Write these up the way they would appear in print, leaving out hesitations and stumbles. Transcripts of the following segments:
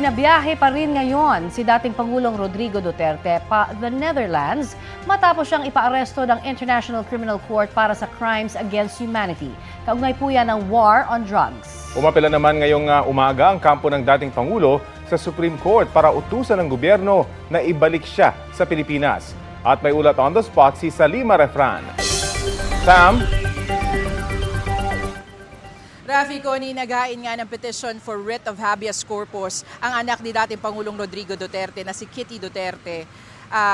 Binabiyahe pa rin ngayon si dating Pangulong Rodrigo Duterte pa the Netherlands matapos siyang ipaaresto ng International Criminal Court para sa crimes against humanity. Kaugnay po yan ng war on drugs. Umapela naman ngayong umaga ang kampo ng dating Pangulo sa Supreme Court para utusan ng gobyerno na ibalik siya sa Pilipinas. At may ulat on the spot si Salima Refran. Sam? Rafi, Connie, naghain nga ng petition for writ of habeas corpus ang anak ni dating Pangulong Rodrigo Duterte na si Kitty Duterte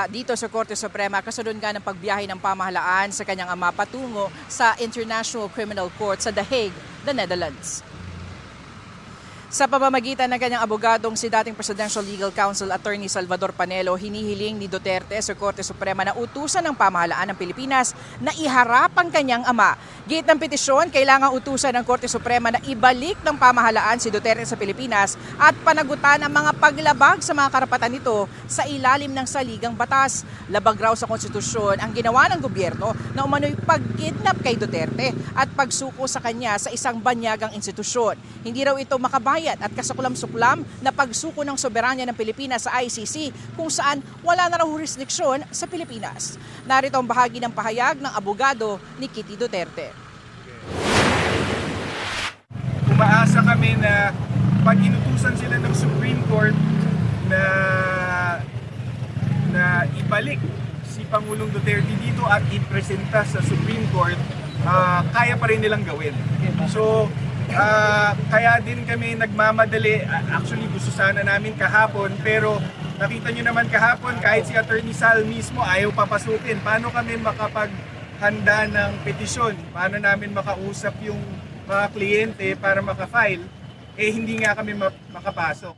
dito sa Korte Suprema kasunod nga ng pagbiyahe ng pamahalaan sa kanyang ama patungo sa International Criminal Court sa The Hague, the Netherlands. Sa pamamagitan ng kanyang abogadong si dating Presidential Legal Counsel Attorney Salvador Panelo, hinihiling ni Duterte sa Korte Suprema na utusan ng pamahalaan ng Pilipinas na iharap ang kanyang ama. Gate ng petisyon, kailangang utusan ng Korte Suprema na ibalik ng pamahalaan si Duterte sa Pilipinas at panagutan ang mga paglabag sa mga karapatan nito sa ilalim ng saligang batas. Labag raw sa konstitusyon ang ginawa ng gobyerno na umano'y pagkidnap kay Duterte at pagsuko sa kanya sa isang banyagang institusyon. Hindi raw ito makabayad at kasuklam-suklam na pagsuko ng soberanya ng Pilipinas sa ICC kung saan wala na raw jurisdiksyon sa Pilipinas. Narito ang bahagi ng pahayag ng abogado ni Kitty Duterte. Umaasa kami na pag inutusan sila ng Supreme Court na ibalik si Pangulong Duterte dito at ipresenta sa Supreme Court, kaya pa rin nilang gawin. So, kaya din kami nagmamadali. Actually, gusto sana namin kahapon, pero nakita nyo naman kahapon, kahit si Attorney Sal mismo ayaw papasukin. Paano kami makapaghanda ng petisyon? Paano namin makausap yung mga kliyente para makafile? Hindi nga kami makapasok.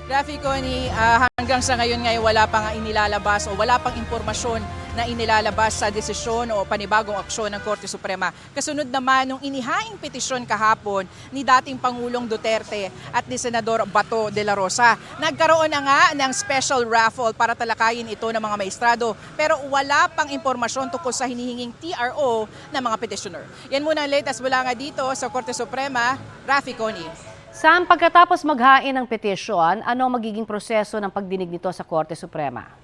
Rafi, Connie, hanggang sa ngayon wala pang inilalabas o wala pang impormasyon na inilalabas sa desisyon o panibagong aksyon ng Korte Suprema. Kasunod naman nung inihaing petisyon kahapon ni dating Pangulong Duterte at ni Senador Bato de la Rosa. Nagkaroon na nga ng special raffle para talakayin ito ng mga maestrado pero wala pang impormasyon tungkol sa hinihinging TRO ng mga petitioner. Yan muna ang latest mula nga dito sa Korte Suprema. Rafi, Connie. Sam, pagkatapos maghain ng petisyon, ano ang magiging proseso ng pagdinig nito sa Korte Suprema?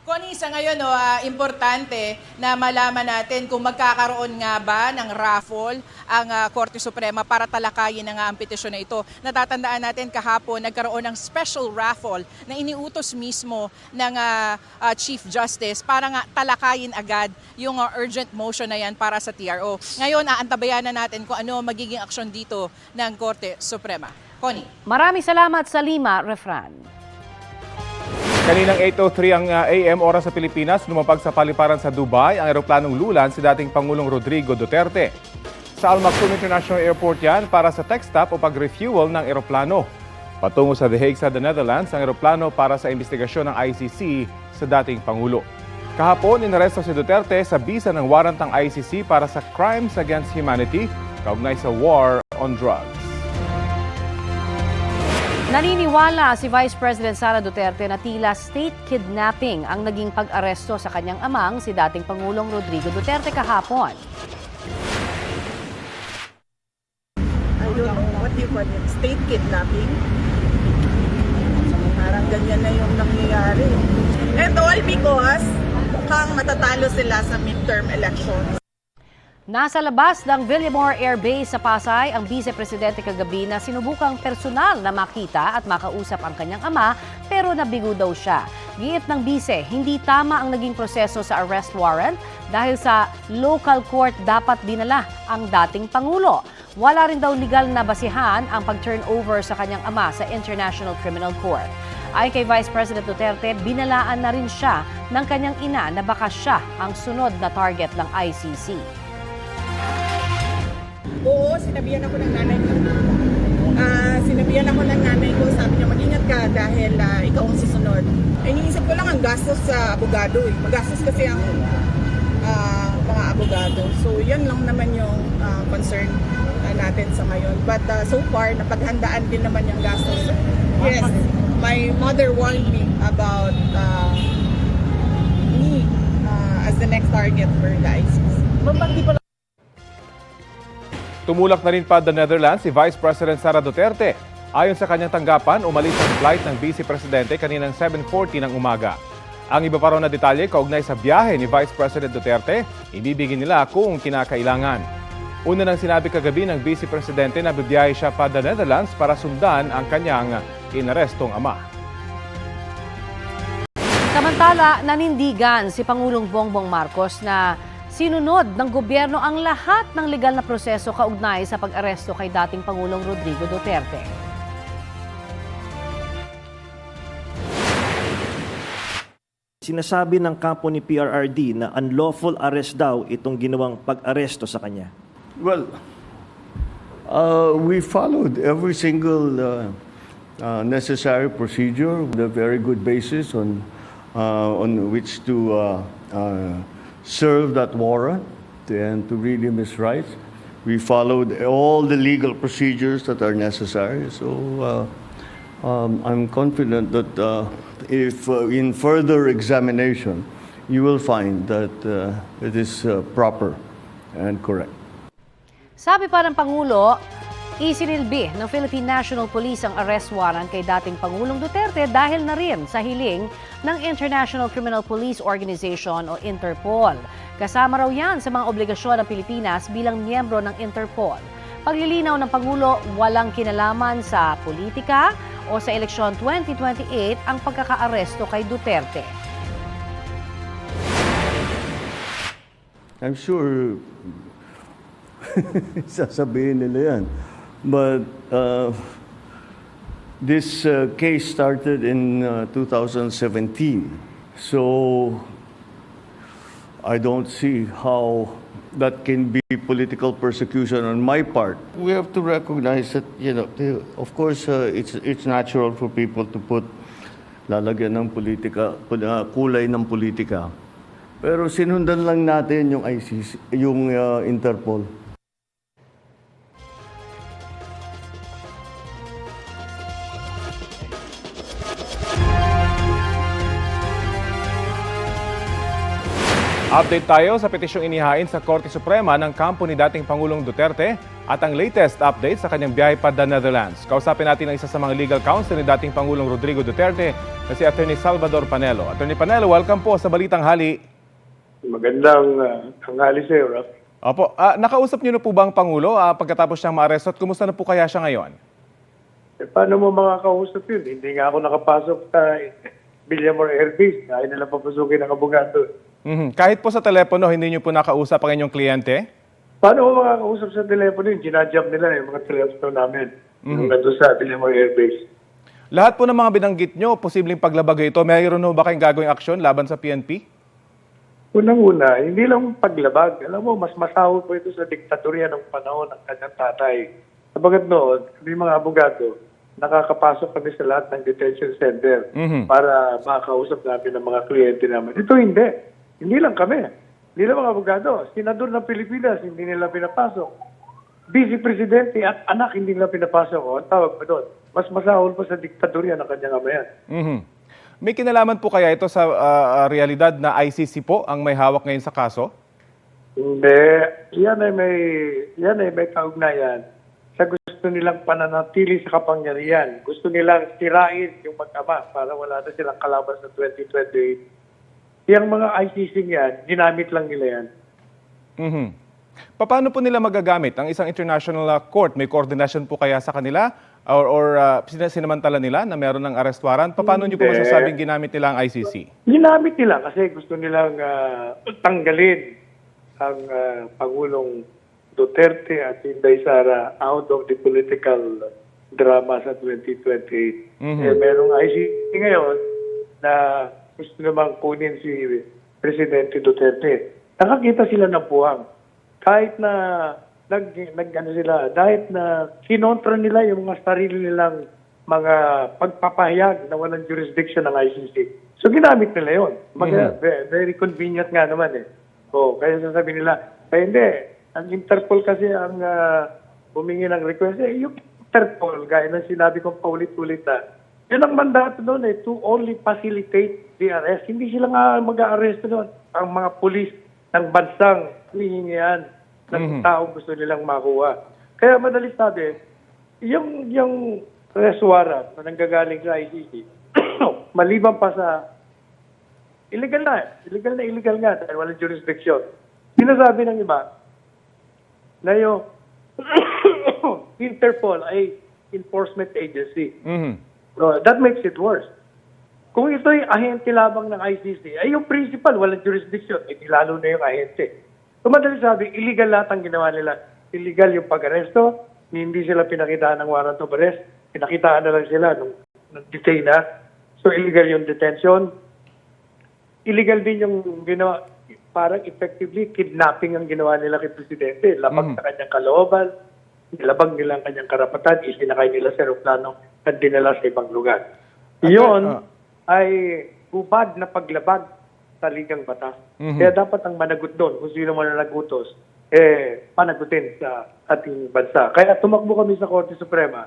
Connie, sa ngayon, importante na malaman natin kung magkakaroon nga ba ng raffle ang Korte Suprema para talakayin na nga ang petisyon na ito. Natatandaan natin kahapon, nagkaroon ng special raffle na iniutos mismo ng Chief Justice para nga talakayin agad yung urgent motion na yan para sa TRO. Ngayon, aantabayan na natin kung ano magiging aksyon dito ng Korte Suprema. Connie. Maraming salamat, Salima Refran. Kaninang 8:03 ang AM oras sa Pilipinas, lumapag sa paliparan sa Dubai ang eroplanong lulan si dating Pangulong Rodrigo Duterte. Sa Al Maktoum International Airport yan para sa tech stop o pag-refuel ng eroplano. Patungo sa The Hague sa The Netherlands ang eroplano para sa investigasyon ng ICC sa dating Pangulo. Kahapon, inaresto si Duterte sa bisa ng warrant ng ICC para sa crimes against humanity kaugnay sa war on drugs. Naniniwala si Vice President Sara Duterte na tila state kidnapping ang naging pag-aresto sa kanyang amang si dating Pangulong Rodrigo Duterte kahapon. What do you call it? State kidnapping? Parang ganyan na yung nangyayari. And all because mukhang matatalo sila sa midterm elections. Nasa labas ng Villamor Air Base sa Pasay ang Vice Presidente kagabi na sinubukang personal na makita at makausap ang kanyang ama pero nabigo daw siya. Giit ng Vice, hindi tama ang naging proseso sa arrest warrant dahil sa local court dapat dinala ang dating Pangulo. Wala rin daw legal na basihan ang pag-turnover sa kanyang ama sa International Criminal Court. Ayon kay Vice President Duterte, binalaan na rin siya ng kanyang ina na baka siya ang sunod na target ng ICC. Oo, sinabihan ako ng nanay ko. Sabi niya, mag-ingat ka dahil ikaw ang susunod. Iniisip ko lang ang gastos sa abogado. Magastos kasi ang mga abogado. So, yan lang naman yung concern natin sa ngayon. But so far, napaghandaan din naman yung gastos. Yes, my mother warned me about me as the next target for the ICC. Tumulak na rin pa the Netherlands si Vice President Sara Duterte. Ayon sa kanyang tanggapan, umalis ang flight ng Vice Presidente kaninang 7:40 ng umaga. Ang iba pa raw na detalye kaugnay sa biyahe ni Vice President Duterte, ibibigin nila kung kinakailangan. Una nang sinabi kagabi ng Vice Presidente na bibiyahe siya pa the Netherlands para sundan ang kanyang inarestong ama. Samantala, nanindigan si Pangulong Bongbong Marcos na sinunod ng gobyerno ang lahat ng legal na proseso kaugnay sa pag-aresto kay dating Pangulong Rodrigo Duterte. Sinasabi ng kampo ni PRRD na unlawful arrest daw itong ginawang pag-aresto sa kanya. Well, we followed every single necessary procedure, with a very good basis on which to serve that warrant and to read him his rights. We followed all the legal procedures that are necessary. So I'm confident that if in further examination, you will find that it is proper and correct. Sabi pa ng Pangulo, isinilbi ng Philippine National Police ang arrest warrant kay dating Pangulong Duterte dahil na rin sa hiling ng International Criminal Police Organization o Interpol. Kasama raw yan sa mga obligasyon ng Pilipinas bilang miyembro ng Interpol. Paglilinaw ng Pangulo, walang kinalaman sa politika o sa eleksyon 2028 ang pagkakaaresto kay Duterte. I'm sure sasabihin nila yan. But this case started in 2017. So I don't see how that can be political persecution on my part. We have to recognize that, of course, it's natural for people to put lalagyan ng politika, kulay ng politika. Pero sinundan lang natin yung ICC, yung Interpol. Update tayo sa petisyong inihain sa Korte Suprema ng kampo ni dating Pangulong Duterte at ang latest update sa kanyang biyahe pa the Netherlands. Kausapin natin ang isa sa mga legal counsel ni dating Pangulong Rodrigo Duterte na si Attorney Salvador Panelo. Attorney Panelo, welcome po sa Balitang Hali. Magandang tanghali sa iyo, Raf. Opo, nakausap niyo na po ba ang Pangulo pagkatapos siyang maaresto at kumusta na po kaya siya ngayon? Paano mo makakausap yun? Hindi nga ako nakapasok sa Villamor Air Base. Kaya nila papasukin ng abogado. Kahit po sa telepono, hindi niyo po nakausap ang inyong kliyente? Paano mo makakausap sa telepono yun? Ginajump nila yung mga telepono namin. Yung nandun sa Villamor Air Base. Lahat po ng mga binanggit niyo, posibleng paglabag ito, mayroon ba kayong gagawing aksyon laban sa PNP? Unang-una, hindi lang paglabag. Alam mo, mas masahol po ito sa diktatorya ng panahon ng kanyang tatay. Sabagat noon, kami mga abogado, nakakapasok kami sa lahat ng detention center para makausap namin ng mga kliyente namin. Ito hindi. Hindi lang kami. Hindi lang mga abogado. Senador ng Pilipinas, hindi nila pinapasok. Vice Presidente at anak, hindi nila pinapasok. O, ang tawag pa doon. Mas masahol pa sa diktatorya ng kanyang amayan. May kinalaman po kaya ito sa realidad na ICC po ang may hawak ngayon sa kaso? Hindi. Yan ay may kaugnayan sa gusto nilang pananatili sa kapangyarihan. Gusto nilang tirain yung mag-ama para wala na silang kalaban sa 2028. Yung mga ICC yan, ginamit lang nila yan. Paano po nila magagamit ang isang international court? May coordination po kaya sa kanila? Or sinamantala nila na meron ng arrest warrant? Paano niyo po masasabing ginamit nila ang ICC? Ginamit nila kasi gusto nilang tanggalin ang Pangulong Duterte at Inday Sara out of the political drama sa 2028. Merong ICC ngayon na gusto namang kunin si Presidente Duterte. Nakakita sila ng puwang. Kahit na dahil na kinontra nila yung mga sarili nilang mga pagpapahayag na walang jurisdiction ng ICC. So ginamit nila yun. Very convenient nga naman eh. Kaya sasabihin nila, hindi. Ang Interpol kasi ang humingi ng request. Yung Interpol, gaya ng sinabi kong paulit-ulit na, yun ang mandato doon to only facilitate the arrest. Hindi sila nga mag-a-arrest doon. Ang mga pulis ng bansang hihingian ng taong gusto nilang makuha. Kaya madalis sabi, yung arrest warrant na nanggagaling sa ICC, maliban pa sa illegal nga dahil walang jurisdiction. Sinasabi ng iba na yung Interpol ay enforcement agency. So, that makes it worse. Kung ito'y ahente lamang ng ICC, ay yung principal, walang jurisdiction, lalo na yung ahente. So, madaling sabi, illegal lahat ang ginawa nila. Illegal yung pag-aresto, hindi sila pinakitaan ng warrant of arrest, pinakitaan na lang sila nung detain na. So, illegal yung detention. Illegal din yung ginawa, parang effectively, kidnapping ang ginawa nila kay Presidente. Labag sa kanyang kalooban, nilabag nila ang kanyang karapatan, isinakay nila sa aeroplano at dinala sa ibang lugar. Iyon ay hubad na paglabag sa ligang batas. Kaya dapat ang managot doon, kung sino man na nagutos, panagutin sa ating bansa. Kaya tumakbo kami sa Korte Suprema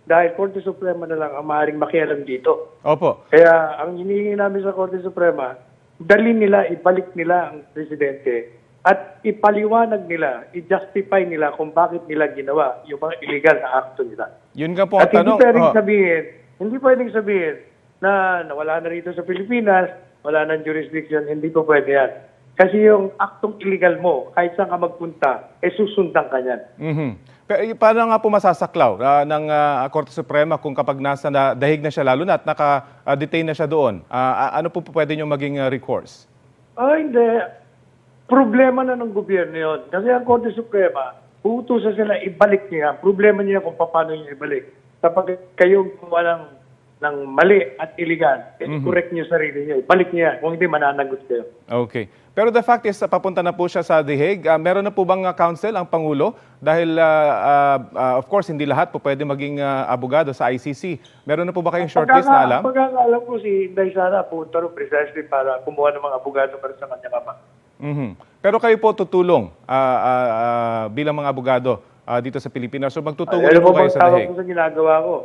dahil Korte Suprema na lang ang maaaring makialam dito. Opo. Kaya ang hinihingi namin sa Korte Suprema, dalhin nila, ibalik nila ang Presidente at ipaliwanag nila, i-justify nila kung bakit nila ginawa yung mga illegal na akto nila. Yun nga po ang At hindi tanong. pwedeng sabihin na nawala na rito sa Pilipinas, wala nang jurisdiction, hindi po pwede yan. Kasi yung aktong illegal mo, kahit saan ka magpunta, susundan ka niyan. Pero paano nga po masasaklaw ng Korte Suprema kung kapag nasa dahig na siya, lalo na at naka-detain na siya doon? Ano po pwede nyo maging recourse? Hindi. Problema na ng gobyerno yun. Kasi ang Korte Suprema, uutusan sila, ibalik niya. Problema niya kung paano niya ibalik. Kapag kayo gumawa ng mali at illegal, correct niyo sarili niyo. Ibalik niya. Kung hindi, mananagot kayo. Okay. Pero the fact is, papunta na po siya sa The Hague. Meron na po bang counsel ang Pangulo? Dahil, of course, hindi lahat po pwede maging abogado sa ICC. Meron na po ba kayong shortlist na alam? Pagkakaalam ko si Inday Sara, punta rin precisely para kumuha ng mga abogado para sa kanyang ama. Pero kayo po tutulong bilang mga abogado dito sa Pilipinas. So magtutulong Alam po mo kayo bang sa The tawag Hague? ko sa ginagawa ko?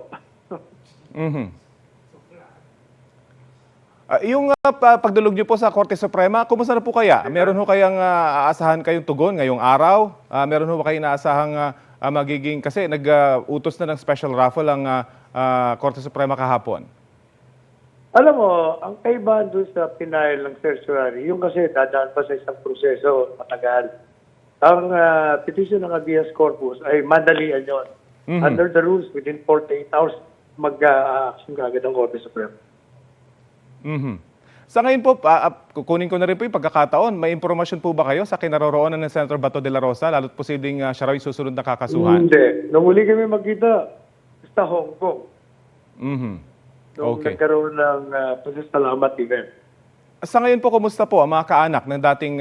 Yung pagdulog niyo po sa Korte Suprema, kumusta na po kaya? Meron ho kayang aasahan kayong tugon ngayong araw? Meron ho ba kayong naasahang magiging, kasi nag-utos na ng special raffle ang Korte Suprema kahapon? Alam mo, ang kaibahan doon sa pinayal ng certiorari, yung kasi dadaan pa sa isang proseso matagal. Ang petition ng habeas corpus ay madalian yun. Under the rules, within 48 hours, mag-action agad ang Korte Suprema. Sa ngayon po, kukunin ko na rin po yung pagkakataon. May impormasyon po ba kayo sa kinaroroonan ng Senator Bato de la Rosa, lalo't posibleng siya raw yung susunod na kakasuhan? Hindi. Nung uli kami magkita sa Hong Kong. Nung Okay. nagkaroon ng pasasalamat event. Sa ngayon po, kumusta po ang mga kaanak ng dating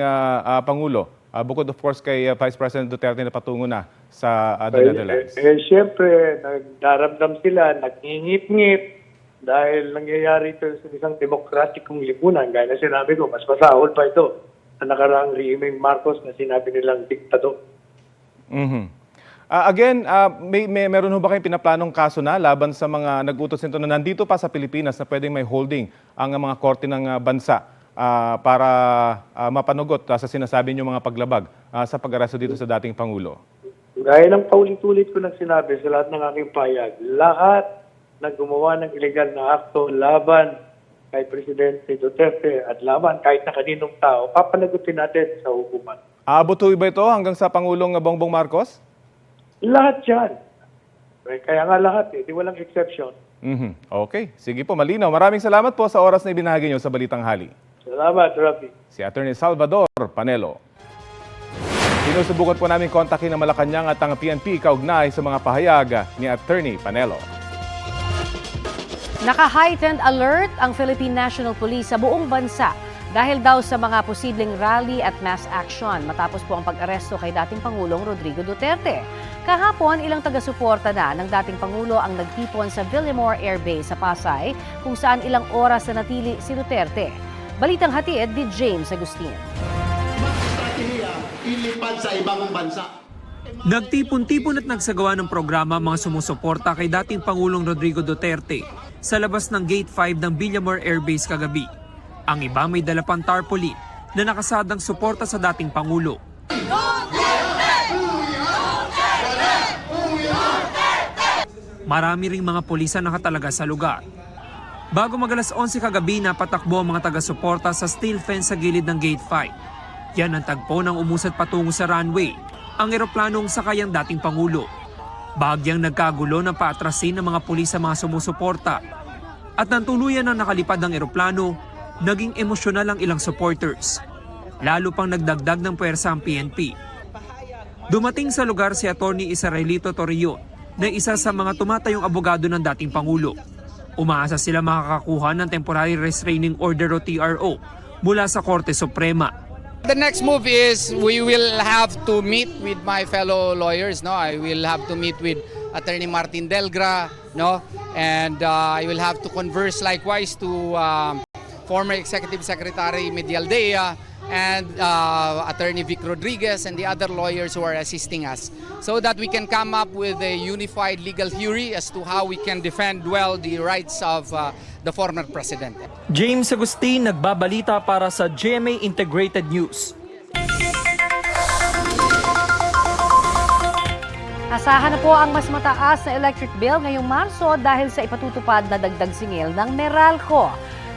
Pangulo? Bukod of course kay Vice President Duterte na patungo na sa the Netherlands. Siyempre, nagdaramdam sila, nagngingit-ngit dahil nangyayari ito sa isang demokratikong lipunan. Gaya na sinabi ko, mas masahol pa ito sa nakaraang regime Marcos na sinabi nilang diktador. Again, meron ho ba kayong pinaplanong kaso na laban sa mga nag-utos nito na nandito pa sa Pilipinas na pwedeng may holding ang mga korte ng bansa para mapanugot sa sinasabi niyo mga paglabag sa pag-aresto dito sa dating Pangulo? Gaya ng paulit-ulit ko nang sinabi sa lahat ng aking payag, lahat na gumawa ng illegal na akto laban kay Presidente Duterte at laban kahit na kaninong tao, papanagutin natin sa hukuman. Aabot ho ba ito hanggang sa Pangulong Bongbong Marcos? Lahat yan. Kaya nga lahat di walang exception. Okay, sige po, malinaw. Maraming salamat po sa oras na ibinahagi niyo sa Balitang Hali. Salamat, Rafi. Si Attorney Salvador Panelo. Sinusubukan po namin kontakin ang Malacanang at ang PNP kaugnay sa mga pahayag ni Attorney Panelo. Naka-heightened alert ang Philippine National Police sa buong bansa dahil daw sa mga posibleng rally at mass action matapos po ang pag-aresto kay dating Pangulong Rodrigo Duterte. Kahapon, ilang taga-suporta na ng dating Pangulo ang nagtipon sa Villamor Air Base sa Pasay kung saan ilang oras na natili si Duterte. Balitang hatid ni James Agustin. Ilipad sa ibang bansa. Nagtipon-tipon at nagsagawa ng programa mga sumusuporta kay dating Pangulong Rodrigo Duterte sa labas ng Gate 5 ng Villamor Air Base kagabi. Ang iba may dala pang tarpaulin na nakasadang suporta sa dating Pangulo. Marami ring mga pulis ang nakatalaga sa lugar. Bago mag-alas 11 kagabi, napatakbo ang mga taga-suporta sa steel fence sa gilid ng Gate 5. Yan ang tagpo ng umusad patungo sa runway, ang eroplanong sakay ang dating Pangulo. Bahagyang nagkagulo ng paatrasin ng mga pulis sa mga sumusuporta. At nang tuluyan na nakalipad ng eroplano, naging emosyonal ang ilang supporters. Lalo pang nagdagdag ng puwersa ang PNP. Dumating sa lugar si Atty. Israelito Torreon na isa sa mga tumatayong abogado ng dating Pangulo. Umaasa sila makakakuha ng Temporary Restraining Order o TRO mula sa Korte Suprema. The next move is we will have to meet with my fellow lawyers. No, I will have to meet with Attorney Martin Delgra. No, and I will have to converse likewise to former Executive Secretary Medialdea and Attorney Vic Rodriguez and the other lawyers who are assisting us, so that we can come up with a unified legal theory as to how we can defend well the rights of the former president. James Agustin, nagbabalita para sa GMA Integrated News. Asahan na po ang mas mataas na electric bill ngayong Marso dahil sa ipatutupad na dagdag singil ng Meralco.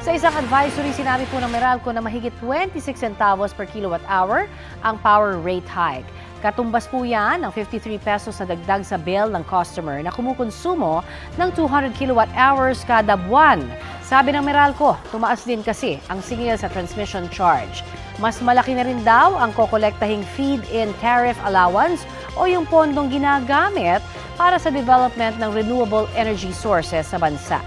Sa isang advisory, sinabi po ng Meralco na mahigit 26 centavos per kilowatt hour ang power rate hike. Katumbas po yan ng 53 pesos na dagdag sa bill ng customer na kumukonsumo ng 200 kilowatt hours kada buwan. Sabi ng Meralco, tumaas din kasi ang singil sa transmission charge. Mas malaki na rin daw ang kokolektahing feed-in tariff allowance o yung pondong ginagamit para sa development ng renewable energy sources sa bansa.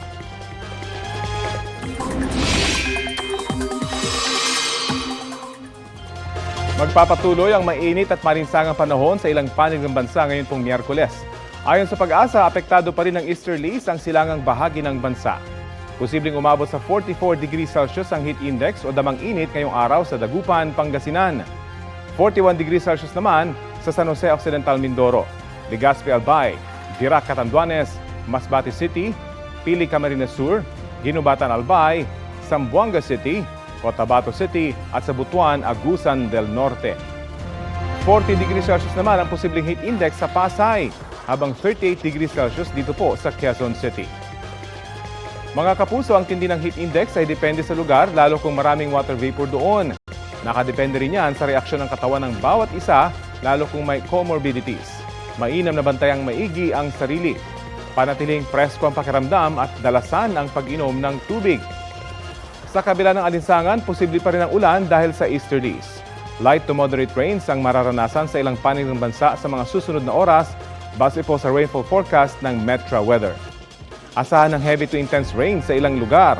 Magpapatuloy ang mainit at malinsangang panahon sa ilang panig ng bansa ngayon pong Miyerkules. Ayon sa pag-asa, apektado pa rin ng easterlies ang silangang bahagi ng bansa. Posibleng umabot sa 44 degrees Celsius ang heat index o damang init ngayong araw sa Dagupan, Pangasinan. 41 degrees Celsius naman sa San Jose Occidental, Mindoro, Legazpi, Albay, Dirac, Catanduanes, Masbate City, Pili, Camarines Sur, Ginubatan, Albay, Zamboanga City, Cotabato City at sa Butuan, Agusan del Norte. 40 degrees Celsius naman ang posibleng heat index sa Pasay, habang 38 degrees Celsius dito po sa Quezon City. Mga kapuso, ang tindi ng heat index ay depende sa lugar, lalo kung maraming water vapor doon. Nakadepende rin yan sa reaksyon ng katawan ng bawat isa, lalo kung may comorbidities. Mainam na bantayang maigi ang sarili. Panatiling presko ang pakiramdam at dalasan ang pag-inom ng tubig. Sa kabila ng alinsangan, posible pa rin ang ulan dahil sa easterlies. Light to moderate rains ang mararanasan sa ilang panig ng bansa sa mga susunod na oras base po sa rainfall forecast ng Metra Weather. Asahan ng heavy to intense rain sa ilang lugar.